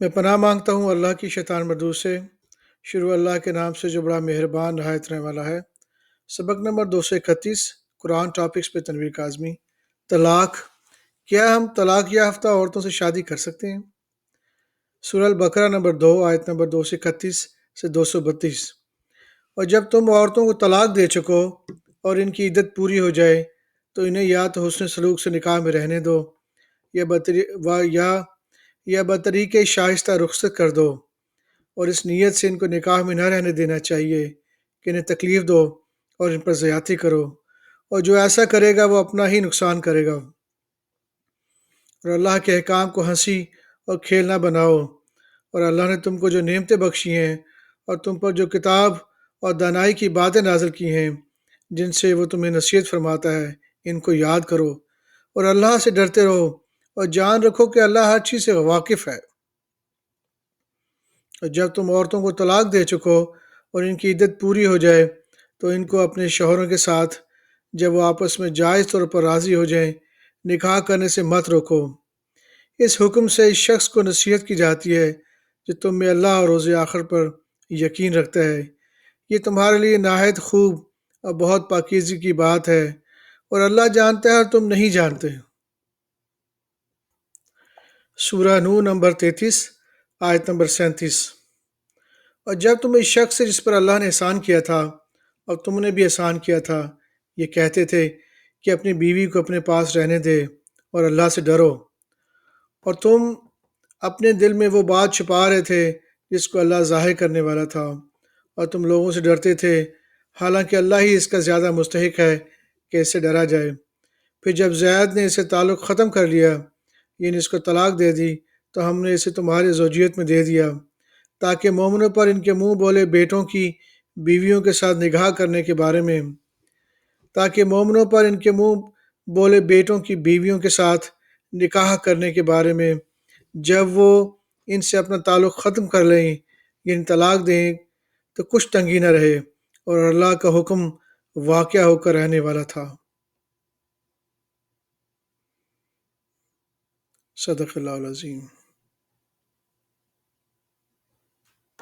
میں پناہ مانگتا ہوں اللہ کی شیطان مردود سے۔ شروع اللہ کے نام سے جو بڑا مہربان نہایت رحم والا ہے۔ سبق نمبر 231 قرآن ٹاپکس پہ تنویر کاظمی۔ طلاق، کیا ہم طلاق یافتہ عورتوں سے شادی کر سکتے ہیں؟ سورہ البقرہ نمبر 2 آیت نمبر 231 سے 232۔ اور جب تم عورتوں کو طلاق دے چکو اور ان کی عدت پوری ہو جائے تو انہیں یا تو حسن سلوک سے نکاح میں رہنے دو یا بطریق شائستہ رخصت کر دو، اور اس نیت سے ان کو نکاح میں نہ رہنے دینا چاہیے کہ انہیں تکلیف دو اور ان پر زیادتی کرو، اور جو ایسا کرے گا وہ اپنا ہی نقصان کرے گا۔ اور اللہ کے احکام کو ہنسی اور کھیل نہ بناؤ، اور اللہ نے تم کو جو نعمتیں بخشی ہیں اور تم پر جو کتاب اور دانائی کی باتیں نازل کی ہیں جن سے وہ تمہیں نصیحت فرماتا ہے، ان کو یاد کرو اور اللہ سے ڈرتے رہو، اور جان رکھو کہ اللہ ہر چیز سے واقف ہے۔ اور جب تم عورتوں کو طلاق دے چکو اور ان کی عدت پوری ہو جائے تو ان کو اپنے شوہروں کے ساتھ جب وہ آپس میں جائز طور پر راضی ہو جائیں نکاح کرنے سے مت روکو۔ اس حکم سے اس شخص کو نصیحت کی جاتی ہے جو تم میں اللہ اور روز آخر پر یقین رکھتا ہے۔ یہ تمہارے لیے نہایت خوب اور بہت پاکیزگی کی بات ہے، اور اللہ جانتا ہے اور تم نہیں جانتے۔ سورہ نور نمبر 33 آیت نمبر 37۔ اور جب تم اس شخص سے جس پر اللہ نے احسان کیا تھا اور تم نے بھی احسان کیا تھا یہ کہتے تھے کہ اپنی بیوی کو اپنے پاس رہنے دے اور اللہ سے ڈرو، اور تم اپنے دل میں وہ بات چھپا رہے تھے جس کو اللہ ظاہر کرنے والا تھا، اور تم لوگوں سے ڈرتے تھے حالانکہ اللہ ہی اس کا زیادہ مستحق ہے کہ اس سے ڈرا جائے۔ پھر جب زید نے اسے تعلق ختم کر لیا، یعنی اس کو طلاق دے دی، تو ہم نے اسے تمہاری زوجیت میں دے دیا تاکہ مومنوں پر ان کے منہ بولے بیٹوں کی بیویوں کے ساتھ نکاح کرنے کے بارے میں جب وہ ان سے اپنا تعلق ختم کر لیں یعنی طلاق دیں تو کچھ تنگی نہ رہے، اور اللہ کا حکم واقع ہو کر رہنے والا تھا۔ صدق اللہ العظیم۔